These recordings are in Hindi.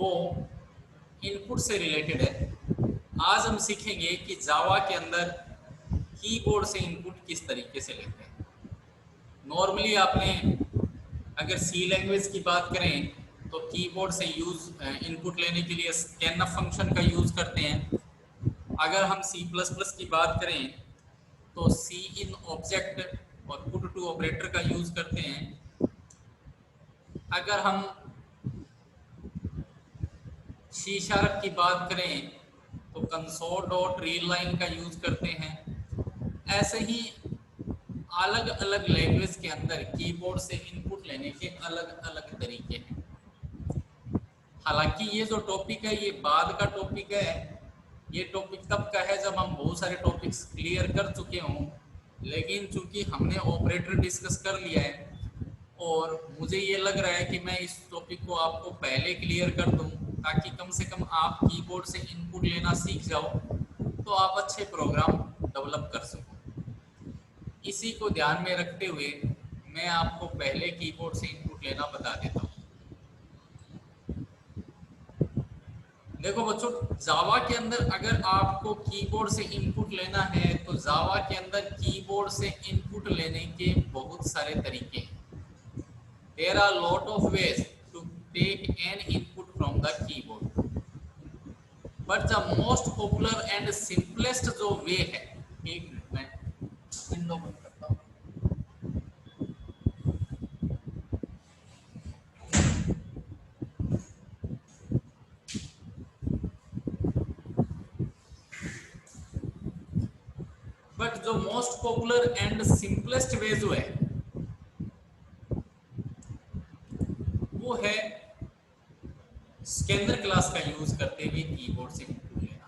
वो इनपुट से रिलेटेड है। आज हम सीखेंगे कि जावा के अंदर कीबोर्ड से इनपुट किस तरीके से लेते हैं। नॉर्मली आपने अगर सी लैंग्वेज की बात करें तो कीबोर्ड से इनपुट लेने के लिए स्कैनफ फंक्शन का यूज़ करते हैं। अगर हम सी प्लस प्लस की बात करें तो सी इन ऑब्जेक्ट और पुट टू ऑपरेटर का यूज़ करते हैं। अगर हम सी शार्प की बात करें तो कंसोल डॉट रीड लाइन का यूज़ करते हैं। ऐसे ही अलग अलग लैंग्वेज के अंदर कीबोर्ड से इनपुट लेने के अलग अलग तरीके हैं। हालांकि ये जो टॉपिक है ये बाद का टॉपिक है। ये टॉपिक तब का है जब हम बहुत सारे टॉपिक्स क्लियर कर चुके हों, लेकिन चूंकि हमने ऑपरेटर डिस्कस कर लिया है और मुझे ये लग रहा है कि मैं इस टॉपिक को आपको पहले क्लियर कर दूं ताकि कम से कम आप कीबोर्ड से इनपुट लेना सीख जाओ तो आप अच्छे प्रोग्राम डेवलप कर सको। इसी को ध्यान में रखते हुए मैं आपको पहले कीबोर्ड से इनपुट लेना बता देता हूँ। देखो बच्चों, जावा के अंदर अगर आपको कीबोर्ड से इनपुट लेना है तो जावा के अंदर कीबोर्ड से इनपुट लेने के बहुत सारे तरीके हैं। There are lot of ways to take an input from the keyboard, but the most popular and simplest जो way है, एक मिनट मैं विंडो बंद करता हूँ। बट जो most popular and simplest way जो है वो है स्कैनर क्लास का यूज करते हुए कीबोर्ड से इनपुट लेना।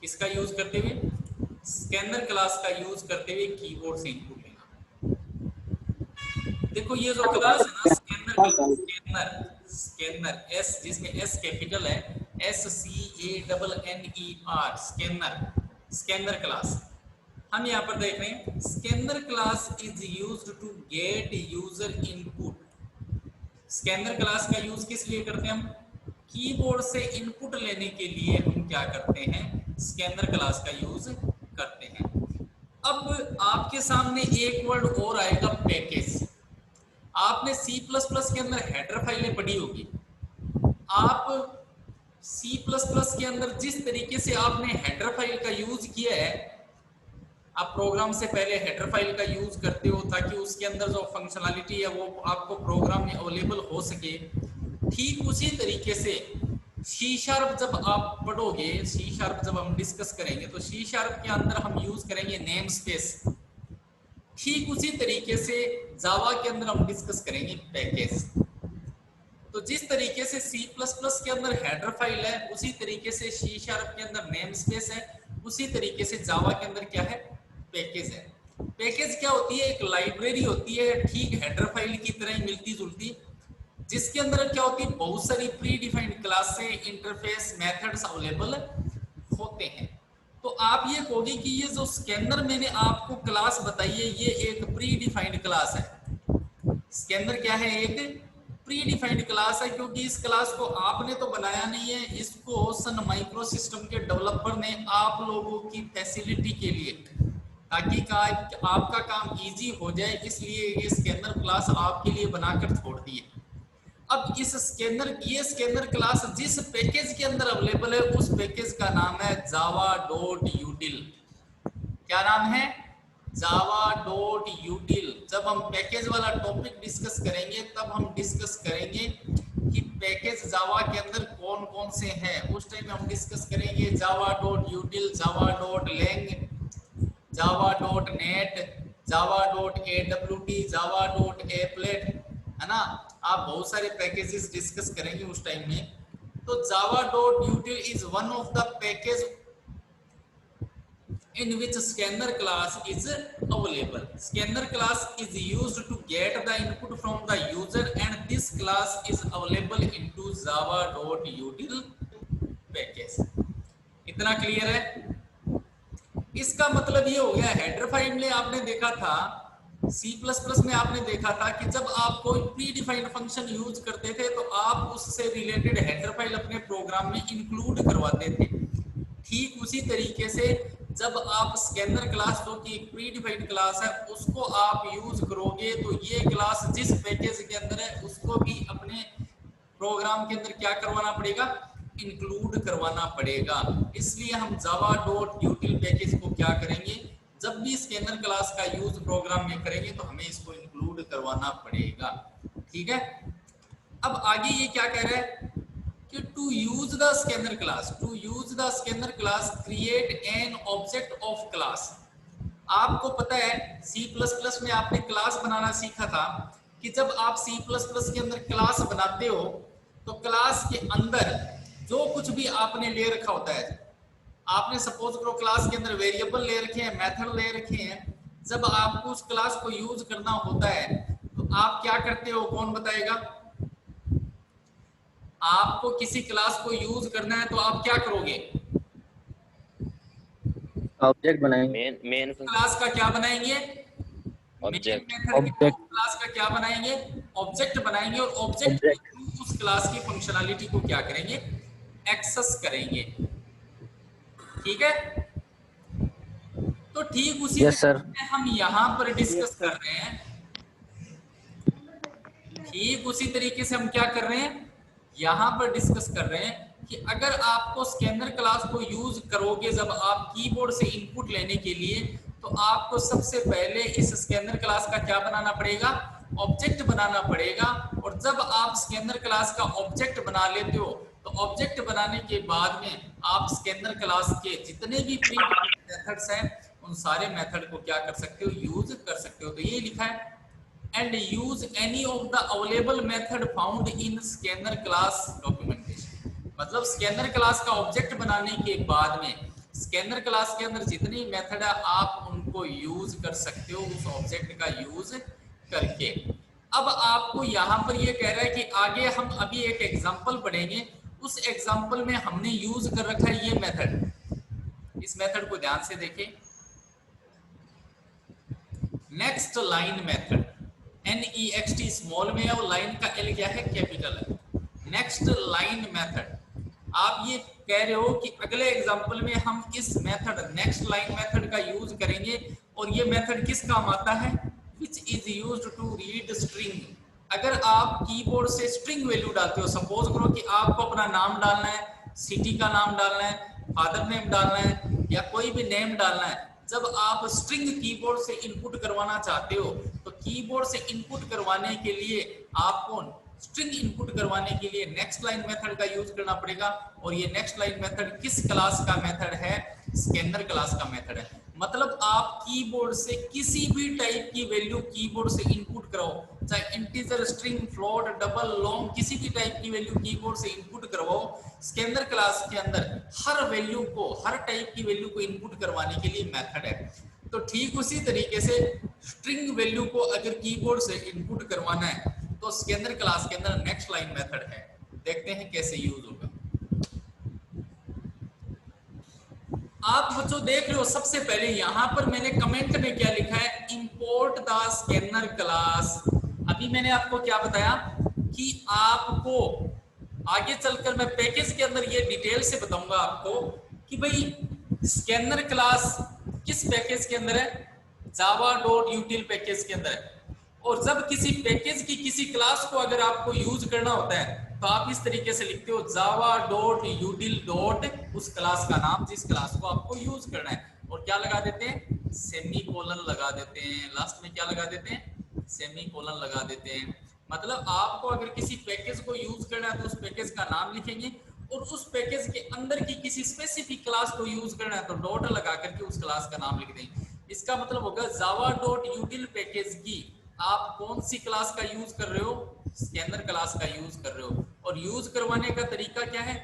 किसका यूज करते हुए? स्कैनर क्लास का यूज करते हुए कीबोर्ड से इनपुट लेना। देखो ये जो क्लास है ना स्कैनर एस, जिसमें एस कैपिटल है, SCANNER, स्कैनर क्लास। हम यहाँ पर देख रहे हैं scanner class is used to get user input. Scanner class का यूज किस लिए करते हैं? हम कीबोर्ड से इनपुट लेने के लिए हम क्या करते हैं? स्कैनर क्लास का यूज करते हैं। अब आपके सामने एक वर्ड और आएगा, पैकेज। आपने सी प्लस प्लस के अंदर हेडर फाइलें पढ़ी होगी। आप सी प्लस प्लस के अंदर जिस तरीके से आपने हेडर फाइल का यूज किया है, आप प्रोग्राम से पहले हेडर फाइल का यूज करते हो ताकि उसके अंदर जो फंक्शनलिटी है वो आपको प्रोग्राम में अवेलेबल हो सके। ठीक उसी तरीके से सी शार्प जब आप पढ़ोगे, सी शार्प जब हम डिस्कस करेंगे तो सी शार्प के अंदर हम यूज करेंगे नेम स्पेस। ठीक उसी तरीके से जावा के अंदर हम डिस्कस करेंगे पैकेज। तो जिस तरीके से सी प्लस प्लस के अंदर हेडर फाइल है, उसी तरीके से सी शार्प के अंदर नेम स्पेस है, उसी तरीके से जावा के अंदर क्या है? पैकेज है। पैकेज क्या होती है? एक लाइब्रेरी होती है, ठीक हेडर फाइल की तरह ही मिलती जुलती, जिसके अंदर क्या होती है? बहुत सारी प्री डिफाइंड क्लास से इंटरफेस मेथड्स अवेलेबल होते हैं। तो आप ये कहोगे कि ये जो स्कैनर मैंने आपको क्लास बताई है ये एक प्री डिफाइंड क्लास है। स्कैनर क्या है? एक प्री डिफाइंड क्लास है, क्योंकि इस क्लास को आपने तो बनाया नहीं है, इसको सन माइक्रो सिस्टम के डेवलपर ने आप लोगों की फैसिलिटी के लिए, ताकि आपका काम इजी हो जाए, इसलिए ये स्कैनर क्लास आपके लिए बनाकर छोड़ दी है। अब ये स्कैनर क्लास जिस पैकेज के अंदर अवेलेबल है उस पैकेज का नाम है java.util। क्या नाम है? java.util। जब हम पैकेज वाला टॉपिक डिस्कस करेंगे तब हम डिस्कस करेंगे कि पैकेज जावा के अंदर कौन कौन से हैं। उस टाइम हम डिस्कस करेंगे java.util, java.lang, java.net, java.awt, java.applet, है ना। आप बहुत सारे पैकेजेस डिस्कस करेंगे उस टाइम में। तो java.util is one of the package in which scanner class is available. Scanner class is used to get the input from the user and this class is available into java.util package। इतना क्लियर है? इसका मतलब ये हो गया, हेडर फाइल में आपने देखा था सी प्लस प्लस में आपने देखा था कि जब आप कोई प्री डिफाइंड फंक्शन यूज करते थे तो आप उससे रिलेटेड हेडर फाइल अपने प्रोग्राम में इंक्लूड करवाते थे। ठीक उसी तरीके से जब आप स्कैनर क्लास जो कि एक प्री डिफाइंड क्लास है उसको आप यूज करोगे तो ये क्लास जिस पैकेज के अंदर है उसको भी अपने प्रोग्राम के अंदर क्या करवाना पड़ेगा, इंक्लूड करवाना पड़ेगा। इसलिए हम जावा डॉट यूटिल पैकेज को क्या करेंगे, जब भी स्कैनर क्लास का यूज प्रोग्राम में करेंगे तो हमें इसको इंक्लूड करवाना पड़ेगा। ठीक है, अब आगे ये क्या कह रहा है कि to use the scanner class create an object of class. आपको पता है सी प्लस प्लस में आपने क्लास बनाना सीखा था कि जब आप सी प्लस प्लस के अंदर क्लास बनाते हो तो क्लास के अंदर जो कुछ भी आपने ले रखा होता है, आपने सपोज करो क्लास के अंदर वेरिएबल ले रखे हैं, मेथड ले रखे हैं, जब आपको उस क्लास को यूज करना होता है तो आप क्या करते हो, कौन बताएगा? आपको किसी क्लास को यूज करना है तो आप क्या करोगे, ऑब्जेक्ट बनाएंगे। मेन क्लास का क्या बनाएंगे, ऑब्जेक्ट। क्लास का क्या बनाएंगे, ऑब्जेक्ट बनाएंगे और ऑब्जेक्ट के थ्रू उस क्लास की फंक्शनैलिटी को क्या करेंगे, एक्सेस करेंगे। ठीक है, तो ठीक उसी तरीके हम यहाँ पर डिस्कस कर रहे हैं, ठीक उसी तरीके से हम क्या कर रहे हैं, यहाँ पर डिस्कस कर रहे हैं कि अगर आपको स्कैनर क्लास को यूज करोगे जब आप कीबोर्ड से इनपुट लेने के लिए, तो आपको सबसे पहले इस स्कैनर क्लास का क्या बनाना पड़ेगा, ऑब्जेक्ट बनाना पड़ेगा। और जब आप स्कैनर क्लास का ऑब्जेक्ट बना लेते हो तो ऑब्जेक्ट बनाने के बाद में आप स्कैनर क्लास के जितने भी प्री मेथड्स हैं उन सारे मेथड को क्या कर सकते हो, यूज कर सकते हो। तो ये लिखा है and use any of the available method found in scanner class documentation। मतलब स्कैनर क्लास का ऑब्जेक्ट बनाने के बाद में स्कैनर क्लास के अंदर जितनी मेथड है आप उनको यूज कर सकते हो उस ऑब्जेक्ट का यूज करके। अब आपको यहाँ पर ये कह रहा है कि आगे हम अभी एक एग्जांपल पढ़ेंगे, उस एग्जांपल में हमने यूज कर रखा है ये मेथड। इस मेथड को ध्यान से देखें, next line method, NEXT small में है और लाइन का L क्या है, कैपिटल है। नेक्स्ट लाइन मेथड, आप ये कह रहे हो कि अगले एग्जांपल में हम इस मेथड नेक्स्ट लाइन मेथड का यूज करेंगे और ये मेथड किस काम आता है, which is used to read string। अगर आप कीबोर्ड से स्ट्रिंग वैल्यू डालते हो, सपोज करो कि आपको अपना नाम डालना है, सिटी का नाम डालना है, फादर नेम डालना है या कोई भी नेम डालना है, जब आप स्ट्रिंग कीबोर्ड से इनपुट करवाना चाहते हो तो कीबोर्ड से इनपुट करवाने के लिए आपको स्ट्रिंग इनपुट करवाने के लिए नेक्स्ट लाइन मेथड का यूज करना पड़ेगा। और ये नेक्स्ट लाइन मेथड किस क्लास का मेथड है, स्कैनर क्लास का मेथड है। मतलब आप कीबोर्ड से किसी भी टाइप की वैल्यू कीबोर्ड से इनपुट कराओ, चाहे integer, string, float, double, long, किसी भी टाइप की वैल्यू कीबोर्ड से इनपुट करवाओ, स्कैनर क्लास के अंदर हर वैल्यू को, हर टाइप की वैल्यू को इनपुट करवाने के लिए मेथड है। तो ठीक उसी तरीके से स्ट्रिंग वैल्यू को अगर कीबोर्ड से इनपुट करवाना है तो स्कैनर क्लास के अंदर नेक्स्ट लाइन मेथड है। देखते हैं कैसे यूज होगा। आप बच्चों देख रहे हो, सबसे पहले यहां पर मैंने कमेंट में क्या लिखा है, इंपोर्ट द स्कैनर क्लास। अभी मैंने आपको क्या बताया कि आपको आगे चलकर मैं पैकेज के अंदर ये डिटेल से बताऊंगा आपको कि भाई स्कैनर क्लास किस पैकेज के अंदर है, java.util पैकेज के अंदर है। और जब किसी पैकेज की किसी क्लास को अगर आपको यूज करना होता है तो आप इस तरीके से लिखते हो java.util. उस क्लास का नाम जिस क्लास को आपको यूज करना है, और क्या लगा देते हैं, सेमीकोलन लगा देते हैं, लास्ट में क्या लगा देते हैं, सेमीकोलन लगा देते हैं। मतलब आपको अगर किसी पैकेज को यूज करना है तो उस पैकेज का नाम लिखेंगे और उस पैकेज के अंदर की किसी स्पेसिफिक क्लास को यूज करना है तो डॉट लगा करके उस क्लास का नाम लिख देंगे। इसका मतलब होगा java.util पैकेज की आप कौन सी क्लास का यूज कर रहे हो, स्कैनर क्लास का यूज कर रहे हो। और यूज करवाने का तरीका क्या है,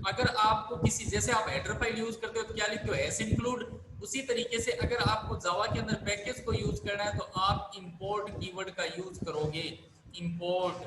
अगर आपको किसी, जैसे आप हेडर फाइल यूज करते हो तो क्या लिखते हो, एस इंक्लूड, उसी तरीके से अगर आपको जावा के अंदर पैकेज को यूज करना है तो आप इंपोर्ट कीवर्ड का यूज करोगे, इंपोर्ट।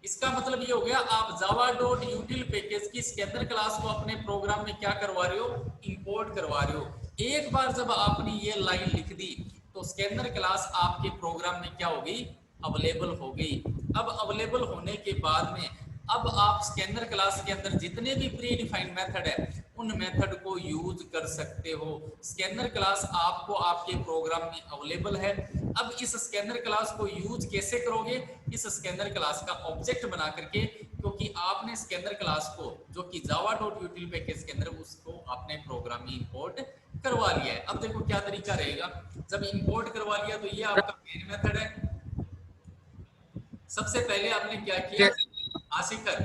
इसका मतलब ये हो गया आप java.util पैकेज की स्कैनर क्लास को अपने प्रोग्राम में क्या करवा रहे हो, इंपोर्ट करवा रहे हो। एक बार जब आपने ये लाइन लिख दी तो स्कैनर क्लास आपके प्रोग्राम में क्या होगी, अवेलेबल हो गई। अब अवेलेबल होने के बाद में अब आप स्कैनर क्लास के अंदर जितने भी प्री डिफाइंड मेथड है उन मेथड को यूज कर सकते हो। स्कैनर क्लास आपको आपके प्रोग्राम में अवेलेबल है। अब इस स्कैनर क्लास को यूज कैसे करोगे, इस स्कैनर क्लास का ऑब्जेक्ट बना करके, क्योंकि आपने स्कैनर क्लास को जो कि java.util पैकेज के अंदर उसको आपने प्रोग्राम में इंपोर्ट करवा लिया है। अब देखो क्या तरीका रहेगा, जब इंपोर्ट करवा लिया तो ये आपका मेन मेथड है। सबसे पहले आपने क्या किया, आशिकर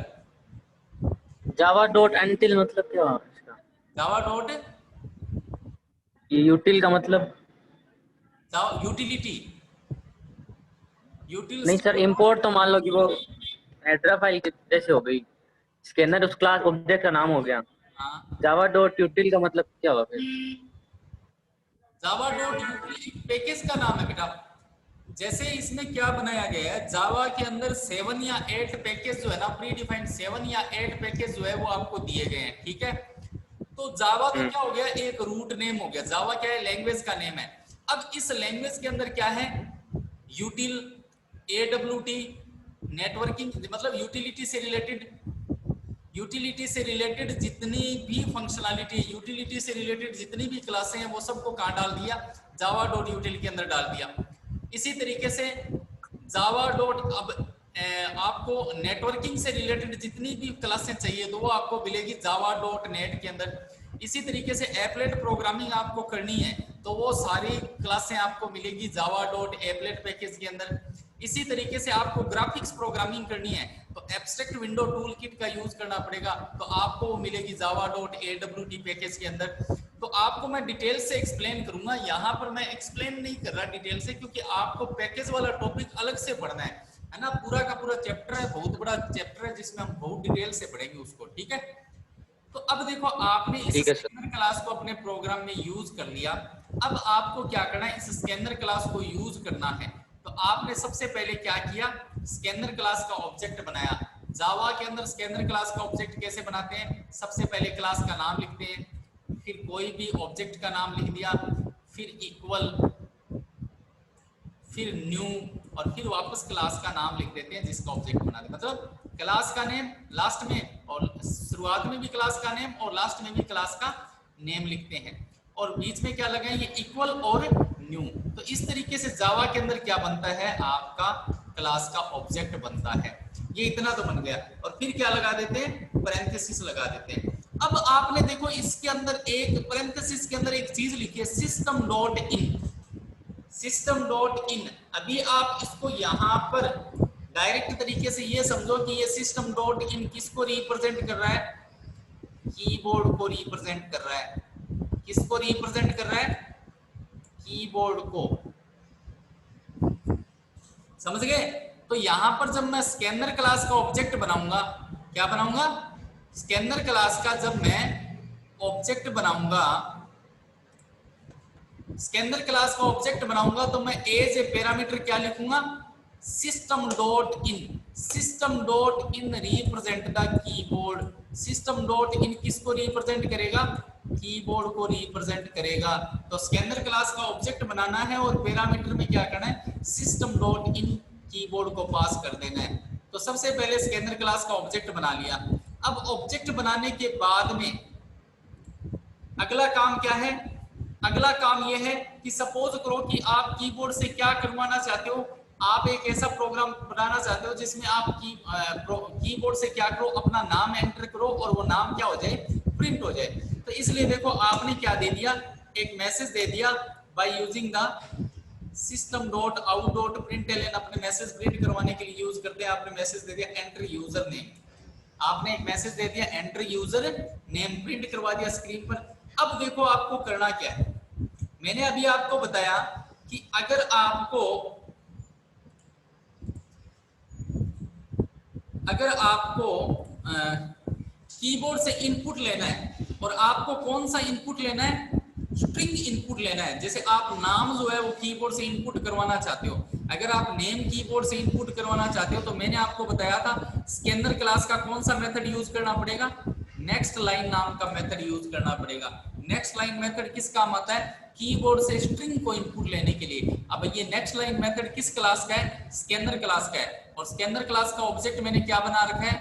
जावा डॉट अनटिल मतलब क्या है इसका? जावा डॉट यूटिल का मतलब? यूटिलिटी, यूटिल्स नहीं सर, इंपोर्ट तो मान लो कि वो हेडर फाइल की जैसे हो गई, स्कैनर उस क्लास ऑब्जेक्ट का नाम हो गया। हाँ, जावा डॉट यूटिल का मतलब क्या होगा फिर? जावा डॉट यूटिलिटी पैकेज का नाम है बेटा। जैसे इसमें क्या बनाया गया है, जावा के अंदर 7 या 8 पैकेज जो है ना, प्री डिफाइंड 7 या 8 पैकेज जो है वो आपको दिए गए हैं, ठीक है। तो जावा तो क्या हो गया, एक रूट नेम हो गया। जावा क्या है, लैंग्वेज का नेम है। अब इस लैंग्वेज के अंदर क्या है, यूटिल, AWT, नेटवर्किंग, मतलब यूटिलिटी से रिलेटेड जितनी भी फंक्शनैलिटी, यूटिलिटी से रिलेटेड जितनी भी क्लासें हैं वो सबको कहाँ डाल दिया, जावा डॉट यूटिल के अंदर डाल दिया। इसी तरीके से जावा डॉट, अब आपको नेटवर्किंग से रिलेटेड जितनी भी क्लासें चाहिए तो वो आपको मिलेगी जावा डॉट नेट के अंदर। इसी तरीके से एप्लेट प्रोग्रामिंग आपको करनी है तो वो सारी क्लासें आपको मिलेगी जावा डॉट एप्लेट पैकेज के अंदर। इसी तरीके से आपको ग्राफिक्स प्रोग्रामिंग करनी है तो एब्स्ट्रैक्ट विंडो टूल किट का यूज करना पड़ेगा, तो आपको वो मिलेगी जावा डॉट AWT पैकेज के अंदर। तो आपको मैं डिटेल से एक्सप्लेन करूंगा, यहाँ पर मैं एक्सप्लेन नहीं कर रहा डिटेल से, क्योंकि आपको पैकेज वाला टॉपिक अलग से पढ़ना है ना। पूरा का पूरा चैप्टर है, बहुत बड़ा चैप्टर है जिसमें हम बहुत डिटेल से पढ़ेंगे उसको, ठीक है। तो अब देखो आपने इस स्कैनर क्लास को अपने प्रोग्राम में यूज कर लिया। अब आपको क्या करना है, इस स्कैनर क्लास को यूज करना है तो आपने सबसे पहले क्या किया, स्कैनर क्लास का ऑब्जेक्ट बनाया। जावा के अंदर स्कैनर क्लास का ऑब्जेक्ट कैसे बनाते हैं, सबसे पहले क्लास का नाम लिखते हैं, फिर कोई भी ऑब्जेक्ट का नाम लिख दिया, फिर इक्वल, फिर न्यू, और फिर वापस क्लास का नाम लिख देते हैं जिसका ऑब्जेक्ट बना दे। मतलब क्लास का नेम लास्ट में, और शुरुआत में भी क्लास का नेम और लास्ट में भी क्लास का नेम लिखते हैं, और बीच में क्या लगाएंगे, इक्वल और न्यू। तो इस तरीके से जावा के अंदर क्या बनता है, आपका क्लास का ऑब्जेक्ट बनता है। ये इतना तो बन गया, और फिर क्या लगा देते हैं, पैरेंथेसिस लगा देते हैं। अब आपने देखो इसके अंदर एक पैरेंथेसिस के अंदर एक चीज लिखी है, system dot in, system dot in. अभी आप इसको यहाँ पर डायरेक्ट तरीके से ये समझो कि ये सिस्टम डॉट इन किसको रिप्रेजेंट कर रहा है, कीबोर्ड को रिप्रेजेंट कर रहा है। किसको रिप्रेजेंट कर रहा है, कीबोर्ड को, समझ गए। तो यहां पर जब मैं स्कैनर क्लास का ऑब्जेक्ट बनाऊंगा, क्या बनाऊंगा, स्कैनर क्लास का जब मैं ऑब्जेक्ट बनाऊंगा, स्कैनर क्लास का ऑब्जेक्ट बनाऊंगा तो मैं एज ए पैरामीटर क्या लिखूंगा, system dot in. System dot in represent the keyboard. System dot in किसको रिप्रेजेंट करेगा, कीबोर्ड को रिप्रेजेंट करेगा। तो स्कैनर क्लास का ऑब्जेक्ट बनाना है और पैरामीटर में क्या करना है, सिस्टम डॉट इन कीबोर्ड को पास कर देना है। तो सबसे पहले स्कैनर क्लास का ऑब्जेक्ट बना लिया। अब ऑब्जेक्ट बनाने के बाद में अगला काम क्या है, अगला काम यह है कि सपोज करो कि आप कीबोर्ड से क्या करवाना चाहते हो, आप एक ऐसा प्रोग्राम बनाना चाहते हो जिसमें आप कीबोर्ड से क्या करो, अपना नाम एंटर करो और वो नाम क्या हो जाए, प्रिंट हो जाए। तो इसलिए देखो आपने क्या दे दिया, एक मैसेज दे दिया, by using the system dot out dot println. अपने मैसेज प्रिंट करवाने के लिए यूज करते हैं, आपने मैसेज दे दिया एंटर यूजर नेम। आपने एक मैसेज दे दिया एंटर यूजर नेम, प्रिंट करवा दिया स्क्रीन पर। अब देखो आपको करना क्या है, मैंने अभी आपको बताया कि अगर आपको कीबोर्ड से इनपुट लेना है और आपको कौन सा इनपुट लेना है, स्ट्रिंग इनपुट लेना है। जैसे आप नाम जो है वो कीबोर्ड से इनपुट करवाना चाहते हो, अगर आप नेम कीबोर्ड से इनपुट करवाना चाहते हो तो मैंने आपको बताया था स्कैनर क्लास का कौन सा मेथड यूज करना पड़ेगा, नेक्स्ट लाइन नाम का मेथड यूज करना पड़ेगा। नेक्स्ट लाइन मेथड किस काम आता है? कीबोर्ड से स्ट्रिंग को इनपुट लेने के लिए। अब ये नेक्स्ट लाइन मेथड किस क्लास का है? स्कैनर क्लास का है। और स्कैनर क्लास का ऑब्जेक्ट मैंने क्या बना रखा है?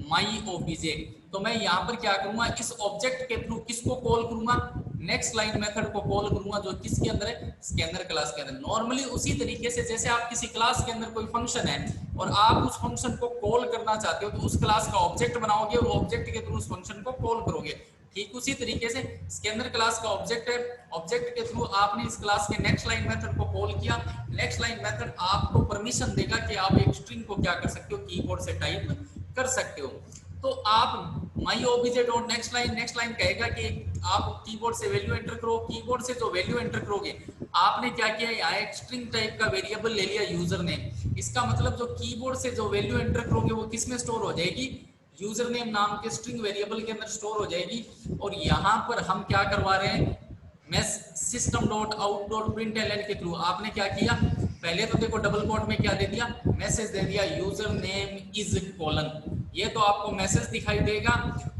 माई ओबीजे। तो मैं यहाँ पर क्या करूंगा, इस ऑब्जेक्ट के थ्रू किसको कॉल करूंगा? नेक्स्ट लाइन मेथड को कॉल करूंगा, जो किसके अंदर है? स्कैनर क्लास के अंदर। नॉर्मली उसी तरीके से जैसे आप किसी क्लास के अंदर कोई फंक्शन है और आप उस फंक्शन को कॉल करना चाहते हो तो उस क्लास का ऑब्जेक्ट बनाओगे और ऑब्जेक्ट के थ्रू उस फंक्शन को कॉल करोगे। ठीक उसी तरीके से स्कैनर क्लास का ऑब्जेक्ट है, ऑब्जेक्ट के थ्रू आपने इस क्लास के नेक्स्ट लाइन मेथड को कॉल किया। नेक्स्ट लाइन मेथड आपको परमिशन देगा कि आप एक स्ट्रिंग को क्या कर सकते हो? कीबोर्ड से टाइप कर सकते हो। तो आप माई ओबीजे डॉट नेक्स्ट लाइन कहेगा कि आप कीबोर्ड से वैल्यू एंटर करो। कीबोर्ड से जो वैल्यू एंटर करोगे, आपने क्या किया, यहाँ एक स्ट्रिंग टाइप का वेरिएबल ले लिया यूजर नेम। इसका मतलब जो कीबोर्ड से जो वैल्यू एंटर करोगे वो किस में स्टोर हो जाएगी? यूजर नेम नाम के स्ट्रिंग वेरिएबल के अंदर स्टोर हो जाएगी। और यहाँ पर हम क्या करवा रहे हैं? System dot out dot println के थ्रू आपने क्या किया? पहले तो देखो डबल कोट में क्या दे दिया? मैसेज दे दिया यूजर नेम इज कॉलन। ये तो आपको मैसेज दिखाई देगा।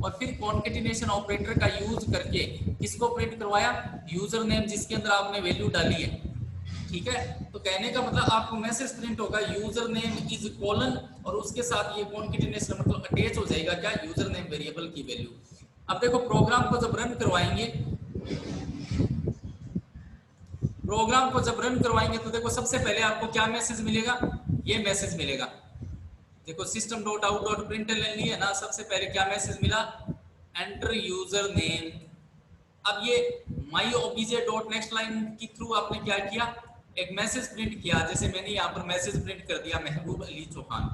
और फिर कॉन्केटिनेशन ऑपरेटर का यूज करके किसको प्रिंट करवाया? यूजर नेम जिसके अंदर आपने वैल्यू डाली है। ठीक है, तो कहने का मतलब आपको मैसेज प्रिंट होगा यूजर नेम इज कॉलन और उसके साथ ये कॉन्केटिनेशन मतलब अटैच हो जाएगा क्या? यूजर नेम वेरिएबल की वैल्यू। अब देखो प्रोग्राम को जब रन करवाएंगे, तो देखो सबसे पहले आपको क्या मैसेज मिलेगा? ये मैसेज मिलेगा। देखो system dot out dot println लिए ना, सबसे पहले क्या मैसेज मिला? Enter user name. अब ये माई ओबीजे डॉट नेक्स्ट लाइन के थ्रू आपने क्या किया? एक मैसेज प्रिंट किया। जैसे मैंने यहाँ पर मैसेज प्रिंट कर दिया महबूब अली चौहान,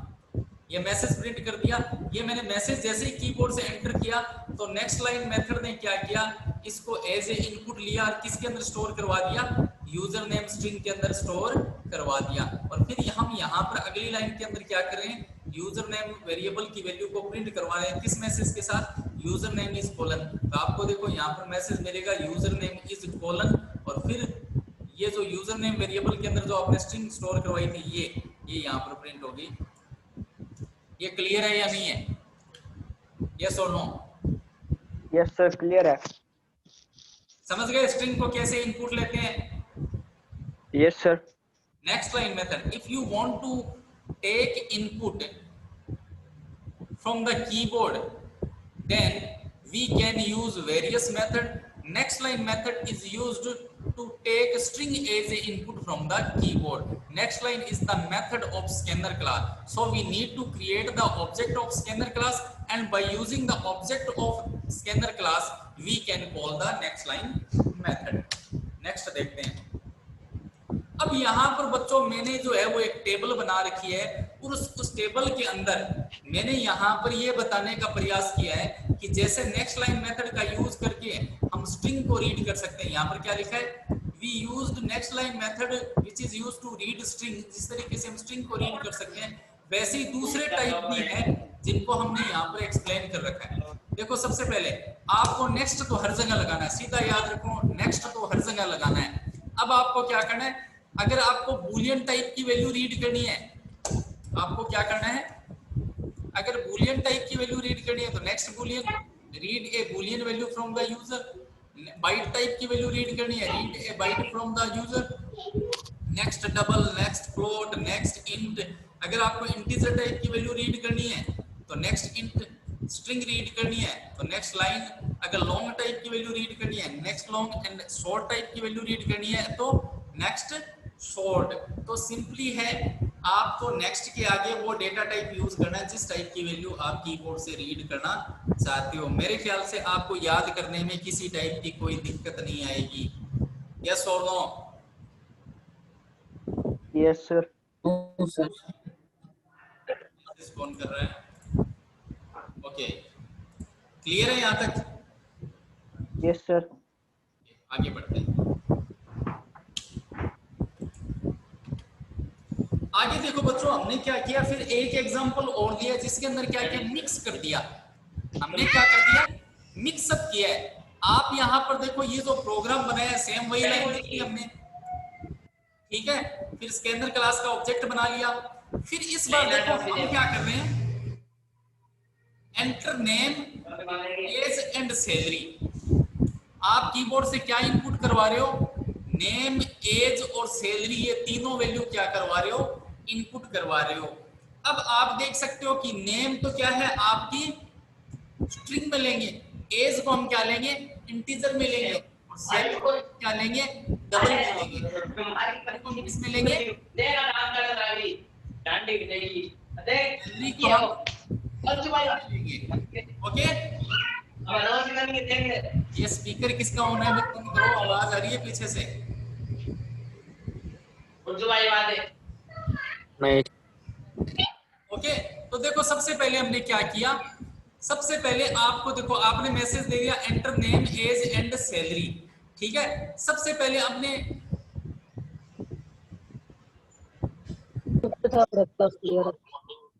ये मैसेज प्रिंट कर दिया। ये मैंने मैसेज जैसे ही कीबोर्ड से एंटर किया तो नेक्स्ट लाइन मेथड ने क्या किया? इसको एज ए इनपुट लिया और किसके अंदर स्टोर करवा दिया? यूजर नेम स्ट्रिंग के अंदर स्टोर करवा दिया। और फिर हम यहाँ पर अगली लाइन के अंदर क्या कर रहे हैं? यूजर नेम वेरिएबल की वैल्यू को प्रिंट करवा रहे हैं। किस मैसेज के साथ? User name is colon. तो आपको देखो यहाँ पर मैसेज मिलेगा यूजर नेम इज कॉलन। और फिर ये जो यूजर नेम वेरिएबल के अंदर जो आपने स्ट्रिंग स्टोर करवाई थी ये यहाँ पर प्रिंट होगी। ये क्लियर है या नहीं है? यस और नो? यस सर, क्लियर है। समझ गए स्ट्रिंग को कैसे इनपुट लेते हैं? Yes sir. Next line method, if you want to take input from the keyboard, then we can use various method. Next line method is used to take string as a input from the keyboard. Next line is the method of scanner class. So we need to create the object of scanner class, and by using the object of scanner class we can call the next line method. Next देखते हैं। अब यहाँ पर बच्चों मैंने जो है वो एक टेबल बना रखी है और उस टेबल के अंदर मैंने यहाँ पर ये बताने का प्रयास किया है कि जैसे नेक्स्ट लाइन मेथड का यूज करके हम स्ट्रिंग को रीड कर सकते हैं। यहाँ पर क्या लिखा है? We used next line method which is used to read string. जिस तरीके से हम स्ट्रिंग को रीड कर सकते हैं वैसे ही दूसरे टाइप भी हैं जिनको हमने यहाँ पर एक्सप्लेन कर रखा है। देखो सबसे पहले आपको नेक्स्ट तो हर जगह लगाना है, सीधा याद रखो नेक्स्ट तो हर जगह लगाना है। अब आपको क्या करना है? अगर आपको बूलियन टाइप की वैल्यू रीड करनी है, आपको क्या करना है? अगर बूलियन टाइप की वैल्यू रीड करनी है तो next boolean, read a boolean value from the user. Byte type की वैल्यू रीड करनी है, read a byte from the user. Next double, next float, next int. अगर आपको इंटीजर टाइप की वैल्यू रीड करनी है तो नेक्स्ट इंट। स्ट्रिंग रीड करनी है तो नेक्स्ट लाइन। अगर लॉन्ग टाइप की वैल्यू रीड करनी है next long, and short type की वैल्यू रीड करनी है तो नेक्स्ट शॉर्ट। तो सिंपली है आपको नेक्स्ट के आगे वो डेटा टाइप यूज करना है जिस टाइप की वैल्यू आप कीबोर्ड से रीड करना चाहते हो। मेरे ख्याल से आपको याद करने में किसी टाइप की कोई दिक्कत नहीं आएगी। यस और नो? Yes sir. कौन कर रहा है? ओके, क्लियर है यहाँ तक? Yes sir. आगे बढ़ते हैं। आगे देखो बच्चों हमने क्या किया, फिर एक एग्जांपल और दिया जिसके अंदर क्या किया? मिक्स कर दिया। हमने क्या कर दिया? मिक्सअप किया है। आप यहाँ पर देखो ये जो प्रोग्राम बनाया सेम वही लाइन लिखी हमने, ठीक है। फिर स्कैनर क्लास का ऑब्जेक्ट बना लिया। फिर इस बार देखो हम क्या कर रहे हैं? Enter name, age and salary. आप कीबोर्ड से क्या इनपुट करवा रहे हो, नेम, एज और सैलरी, ये तीनों वैल्यू क्या करवा रहे हो, इनपुट करवा रहे हो। अब आप देख सकते हो कि नेम तो क्या है आपकी स्ट्रिंग में लेंगे, एज को हम क्या लेंगे, इंटीजर में लेंगे, और सैलरी को क्या लेंगे, डबल में लेंगे। तो हम किसमें लेंगे, सैलरी को हम लेंगे। ओके, ये स्पीकर किसका ऑन है, बंद करो, आवाज आ रही है पीछे से। नहीं ओके, तो देखो सबसे पहले हमने क्या किया, सबसे पहले आपको देखो आपने मैसेज दे दिया enter name, age and salary, ठीक है। सबसे पहले हमने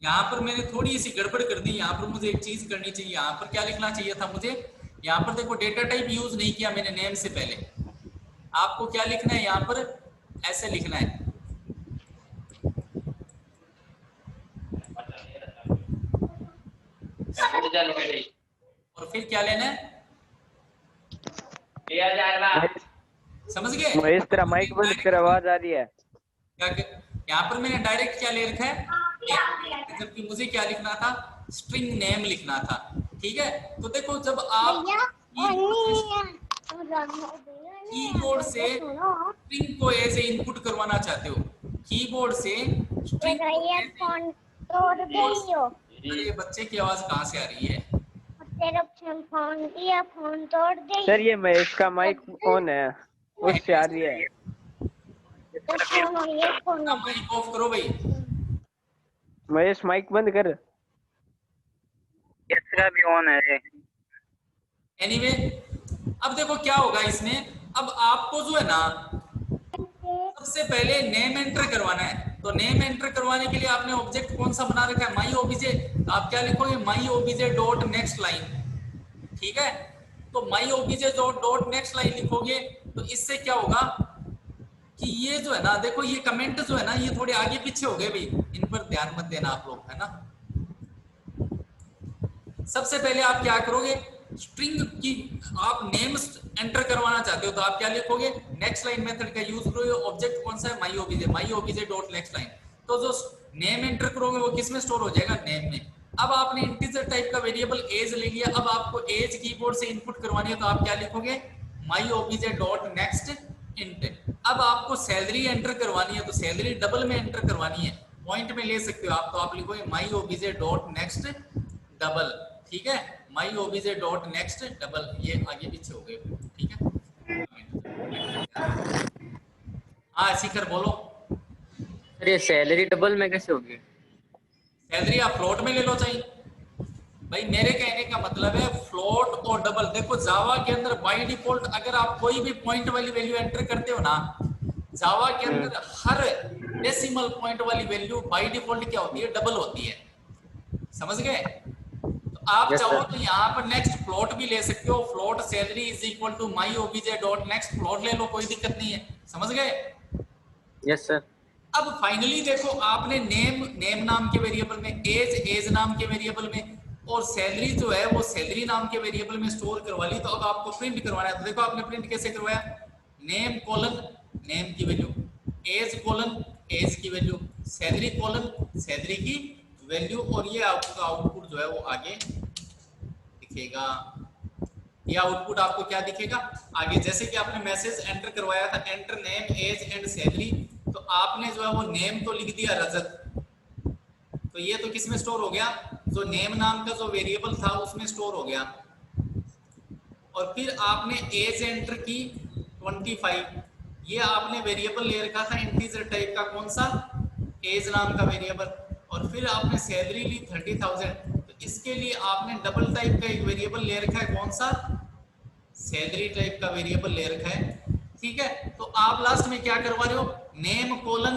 यहाँ पर मैंने थोड़ी सी गड़बड़ कर दी, यहाँ पर मुझे एक चीज करनी चाहिए, यहाँ पर क्या लिखना चाहिए था मुझे, यहाँ पर देखो डेटा टाइप यूज नहीं किया मैंने नेम से पहले, आपको क्या लिखना है यहाँ पर, ऐसे लिखना है, और फिर क्या लेना है, समझ गए। महेश तेरा माइक बंद कर, आवाज आ रही है। यहाँ पर मैंने डायरेक्ट क्या ले रखा है, जबकि मुझे क्या लिखना था, स्ट्रिंग नेम लिखना था, ठीक है। तो देखो जब आप कीबोर्ड से स्ट्रिंग को ऐसे इनपुट करवाना चाहते हो, कीबोर्ड से स्ट्रिंग अरे ये बच्चे की आवाज कहाँ से आ रही है, फोन तोड़ दे सर ये महेश का माइक ऑन है, उससे आ रही है। माइक ऑफ करो भाई, महेश माइक बंद कर। इसका भी ऑन है। एनीवे अब देखो क्या होगा इसमें, अब आपको जो है ना सबसे पहले नेम एंटर करवाना है, तो नेम एंटर करवाने के लिए आपने ऑब्जेक्ट कौन सा बना रखा है, माई ओबीजे, तो आप क्या लिखोगे, माई ओबीजे डॉट नेक्स्ट लाइन, ठीक है। तो माई ओबीजे डॉट नेक्स्ट लाइन लिखोगे, तो इससे क्या होगा कि ये जो है ना, देखो ये कमेंट जो है ना ये थोड़े आगे पीछे हो गए भाई, इन पर ध्यान मत देना आप लोग, है ना। सबसे पहले आप क्या करोगे, स्ट्रिंग की आप नेम एंटर करवाना चाहते हो, तो आप क्या लिखोगे, नेक्स्ट लाइन मेथड का यूज करोगे, ऑब्जेक्ट कौन सा है, माई ओबीजे डॉट नेक्स्ट लाइन, तो जो नेम एंटर करोगे वो किस में स्टोर हो जाएगा, नेम में। अब आपने इंटीजर टाइप का वेरिएबल एज ले लिया, अब आपको एज कीबोर्ड से इनपुट करवानी है, तो आप क्या लिखोगे, माई ओबीजे डॉट नेक्स्ट इंट। अब आपको सैलरी एंटर करवानी है, तो सैलरी डबल में एंटर करवानी है, पॉइंट में ले सकते हो आप, तो आप लिखोगे माई ओबीजे डॉट नेक्स्ट डबल, ठीक है, माई ओबीजे डॉट नेक्स्ट डबल, ये आगे पीछे हो गए, ठीक है। हाँ शिखर बोलो। अरे सैलरी डबल में कैसे होगी? सैलरी आप फ्लोट में ले लो चाहिए भाई, मेरे कहने का मतलब है फ्लोट और डबल। देखो जावा के अंदर बाय डिफॉल्ट अगर आप कोई भी पॉइंट वाली वैल्यू एंटर करते हो ना, जावा के अंदर हर डेसिमल पॉइंट वाली वैल्यू बाय डिफॉल्ट क्या होती है, डबल होती है, समझ गए। तो आप चाहो तो यहाँ पर नेक्स्ट फ्लोट भी ले सकते हो, float salary is equal to my OBJ dot next float ले लो, कोई दिक्कत नहीं है, समझ गए। Yes sir. अब फाइनली देखो आपने नेम नाम के वेरिएबल में, एज नाम के वेरिएबल में, और सैलरी जो है वो सैलरी नाम के वेरिएबल में स्टोर करवा ली। तो अब आपको प्रिंट करवाना है, तो देखो आपने प्रिंट कैसे करवाया, नेम कोलन नेम की वैल्यू, एज कोलन एज की वैल्यू, सैलरी कोलन सैलरी की वैल्यू, और ये आपका आउटपुट जो है वो आगे दिखेगा। ये आउटपुट आपको क्या दिखेगा आगे, जैसे कि आपने मैसेज एंटर करवाया था, enter name age and salary, तो आपने जो है वो नेम तो लिख दिया रजत, तो ये तो किस में स्टोर हो गया, जो नेम नाम का जो वेरिएबल था उसमें स्टोर हो गया। और फिर आपने एज एंटर की 25, ये आपने वेरिएबल ले रखा था इंटीजर टाइप का, कौन सा, एज नाम का वेरिएबल, और फिर आपने सैलरी ली 30,000, तो इसके लिए आपने डबल टाइप का एक वेरिएबल ले रखा है, कौन सा, सैलरी टाइप का वेरिएबल ले रखा है, ठीक है। तो आप लास्ट में क्या करवा रहे हो, नेम कोलन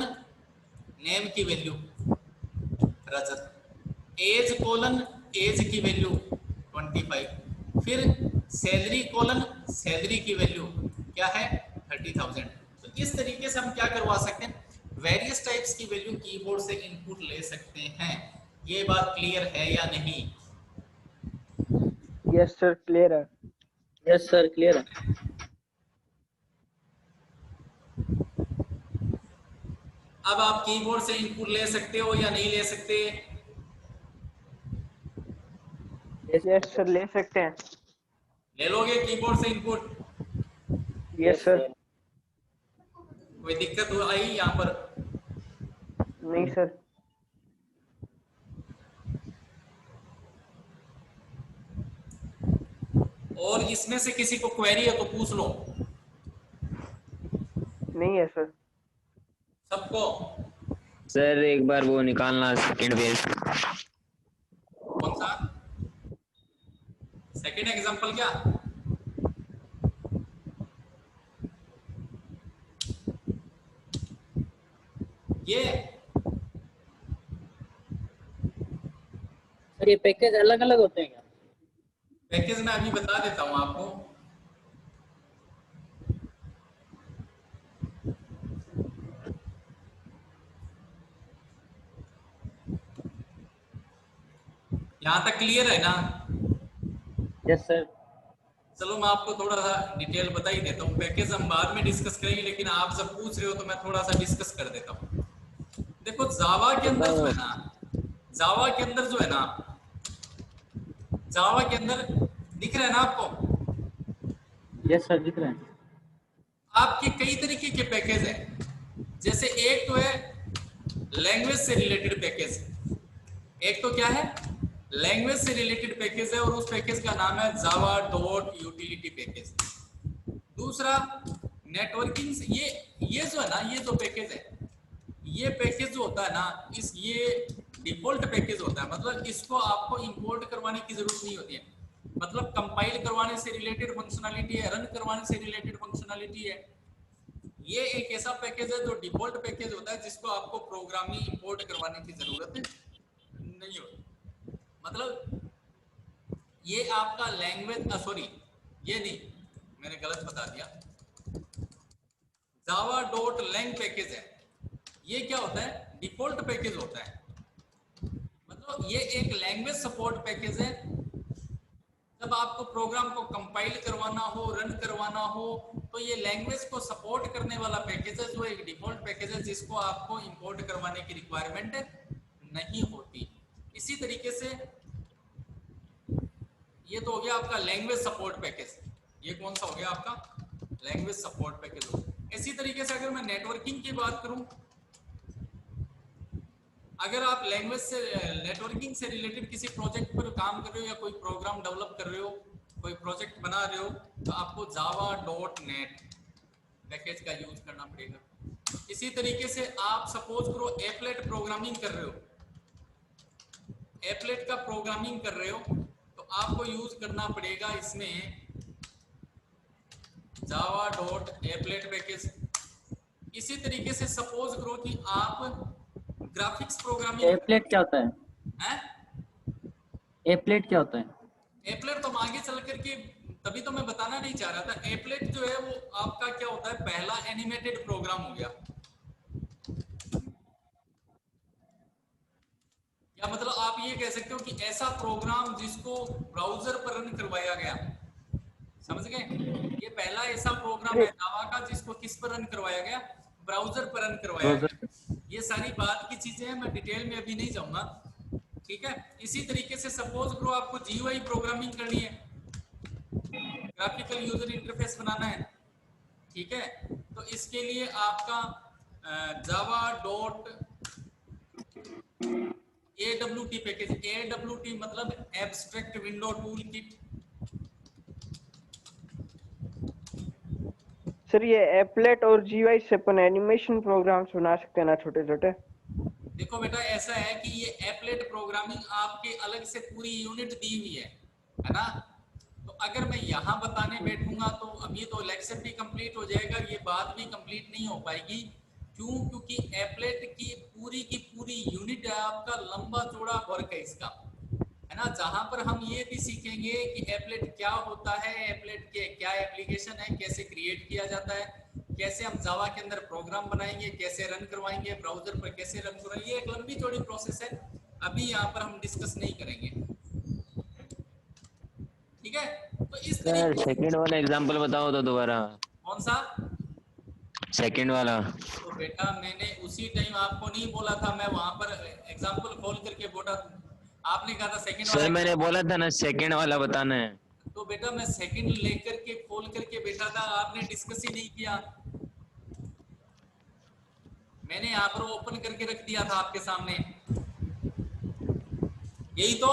नेम की वैल्यू रजत, एज कोलन एज की वैल्यू 25, फिर सैलरी कोलन सैलरी की वैल्यू क्या है 30,000। तो इस तरीके से हम क्या करवा सकते हैं, वेरियस टाइप्स की वैल्यू कीबोर्ड से इनपुट ले सकते हैं। ये बात क्लियर है या नहीं? यस सर क्लियर है। यस सर क्लियर है। अब आप कीबोर्ड से इनपुट ले सकते हो या नहीं ले सकते? यस सर, ले सकते हैं। ले लोगे कीबोर्ड से इनपुट? Yes sir. कोई दिक्कत आई यहाँ पर? नहीं सर। और इसमें से किसी को क्वेरी है तो पूछ लो। नहीं है सर। सबको? सर एक बार वो निकालना सेकंड पेज। कौन सा सेकंड एग्जांपल? क्या ये? सर ये पैकेज अलग अलग होते हैं क्या? पैकेज मैं अभी बता देता हूँ आपको। यहाँ तक क्लियर है ना? Yes sir. चलो मैं आपको थोड़ा सा डिटेल बता ही देता हूँ। पैकेज हम बाद में डिस्कस करेंगे, लेकिन आप सब पूछ रहे हो तो मैं थोड़ा सा डिस्कस कर देता हूँ। देखो जावा के अंदर जो है ना, जावा के अंदर जो है ना, जावा के अंदर दिख रहा है ना आपको? यस सर दिख रहे हैं। आपके कई तरीके के पैकेज हैं। जैसे एक तो है लैंग्वेज से रिलेटेड पैकेज, एक तो क्या है लैंग्वेज से रिलेटेड पैकेज है और उस पैकेज का नाम है जावा डॉट यूटिलिटी पैकेज। दूसरा नेटवर्किंग से, ये जो है ना, ये जो पैकेज है, ये पैकेज जो होता है ना, ये डिफॉल्ट पैकेज होता है। मतलब इसको आपको इंपोर्ट करवाने की जरूरत नहीं होती है। मतलब कंपाइल करवाने से रिलेटेड फंक्शनैलिटी है, रन करवाने से रिलेटेड फंक्शनैलिटी है। ये एक ऐसा पैकेज है जो डिफॉल्ट पैकेज होता है, जिसको आपको प्रोग्रामिंग इंपोर्ट करवाने की जरूरत नहीं होती। मतलब ये आपका लैंग्वेज, सॉरी ये नहीं, मैंने गलत बता दिया। जावा डॉट लैंग पैकेज है, ये क्या होता है डिफॉल्ट पैकेज होता है। मतलब ये एक लैंग्वेज सपोर्ट पैकेज है। जब आपको प्रोग्राम को कंपाइल करवाना हो, रन करवाना हो, तो ये लैंग्वेज को सपोर्ट करने वाला पैकेज है, जो एक डिफॉल्ट पैकेज है, जिसको आपको इंपोर्ट करवाने की रिक्वायरमेंट नहीं होती। इसी तरीके से ये तो हो गया आपका लैंग्वेज सपोर्ट पैकेज। ये कौन सा हो गया आपका लैंग्वेज सपोर्ट पैकेज हो। इसी तरीके से अगर मैं नेटवर्किंग की बात करूं, अगर आप लैंग्वेज से नेटवर्किंग से रिलेटेड किसी प्रोजेक्ट पर काम कर रहे हो या कोई प्रोग्राम डेवलप कर रहे हो, कोई प्रोजेक्ट बना रहे हो, तो आपको जावा डॉट नेट पैकेज का यूज करना पड़ेगा। इसी तरीके से आप सपोज करो एप्लेट प्रोग्रामिंग कर रहे हो, एप्लेट का प्रोग्रामिंग कर रहे हो, तो आपको यूज करना पड़ेगा इसमें जावा डॉट एप्लेट पैकेज। इसी तरीके से सपोज करो कि आप ग्राफिक्स प्रोग्रामिंग। एप्लेट क्या होता है? हैं? एप्लेट क्या होता है? एप्लेट तो हम आगे चल करके, तभी तो मैं बताना नहीं चाह रहा था। एप्लेट जो है वो आपका क्या होता है, पहला एनिमेटेड प्रोग्राम हो गया। या मतलब आप ये कह सकते हो कि ऐसा प्रोग्राम जिसको ब्राउजर पर रन करवाया गया। समझ गए? ये पहला ऐसा प्रोग्राम है जावा का जिसको किस पर रन करवाया गया, ब्राउजर पर रन करवाया गया। ये सारी बात की चीजें हैं, मैं डिटेल में अभी नहीं जाऊंगा, ठीक है। इसी तरीके से सपोज करो आपको जीयूआई प्रोग्रामिंग करनी है, ग्राफिकल यूजर इंटरफेस बनाना है, ठीक है। तो इसके लिए आपका Java dot AWT package, AWT मतलब abstract window tool kit. Sir ये एप्लेट और जीयूआई से अपन एनिमेशन प्रोग्राम्स बना सकते हैं ना, छोटे छोटे? देखो बेटा ऐसा है कि ये एप्लेट प्रोग्रामिंग आपके अलग से पूरी यूनिट दी हुई है ना। तो अगर मैं यहाँ बताने बैठूंगा तो अभी तो लेक्चर भी कंप्लीट हो जाएगा, ये बात भी कंप्लीट नहीं हो पाएगी। क्यों? क्योंकि एप्लेट की पूरी यूनिट है, आपका लंबा चौड़ा वर्क है इसका, है ना। जहां पर हम ये भी सीखेंगे कि एप्लेट क्या होता है, एप्लेट के क्या एप्लीकेशन है, कैसे क्रिएट किया जाता है, कैसे हम जावा के अंदर प्रोग्राम बनाएंगे, कैसे रन करवाएंगे, ब्राउजर पर कैसे रन करवाएंगे। ये एक लंबी चौड़ी प्रोसेस है, अभी यहाँ पर हम डिस्कस नहीं करेंगे, ठीक है। तो इस सर तरीके से सेकंड वाला एग्जांपल बताओ तो दोबारा। कौन सा? सेकंड वाला। तो बेटा मैंने उसी टाइम आपको नहीं बोला था, मैं वहां पर एग्जांपल खोल करके बोला, आपने कहा था सेकंड सर वाला। मैंने बोला था ना सेकंड वाला बताना है। तो बेटा मैं सेकंड लेकर के खोल करके बैठा था, आपने डिस्कस ही नहीं किया। मैंने यहाँ पर ओपन करके रख दिया था आपके सामने, यही तो।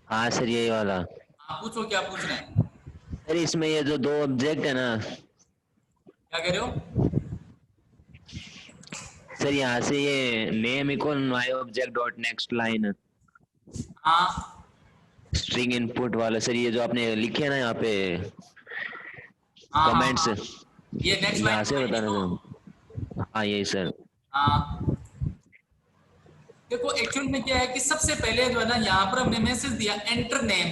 हाँ सर यही वाला। आप पूछो क्या पूछना है। सर इसमें ये जो दो ऑब्जेक्ट है ना, क्या कह रहे हो? सर यहाँ से ये name equal my object dot next line हाँ स्ट्रिंग इनपुट वाला, सर ये जो आपने लिखे ना यहाँ पे हाँ हाँ कमेंट्स, हाँ, ये नेक्स्ट यहाँ लाइन से बनाएंगे बताना तो। सर। हाँ यही सर। हाँ देखो एक्चुअल में क्या है कि सबसे पहले जो है ना, यहाँ पर हमने मैसेज दिया enter name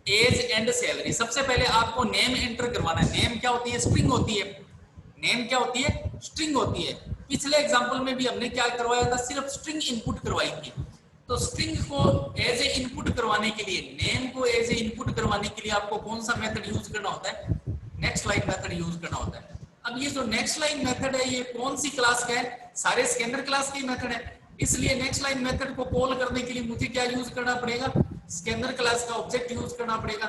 age and salary. सबसे पहले आपको नेम एंटर करवाना है। नेम क्या होती है? स्ट्रिंग होती है। नेम क्या होती है? स्ट्रिंग होती है। पिछले एग्जांपल में भी हमने क्या करवाया था? सिर्फ स्ट्रिंग इनपुट करवाई थी। तो स्ट्रिंग को एज ए इनपुट करवाने के लिए, नेम को एज ए इनपुट करवाने के लिए आपको कौन सा मेथड यूज करना होता है? नेक्स्ट लाइन मेथड यूज करना होता है। अब ये जो नेक्स्ट लाइन मेथड है, ये कौन सी क्लास का है? सारे स्कैनर क्लास की मेथड है। इसलिए नेक्स्ट लाइन मेथड को कॉल करने के लिए मुझे क्या यूज करना पड़ेगा? स्कैनर क्लास का ऑब्जेक्ट यूज करना पड़ेगा।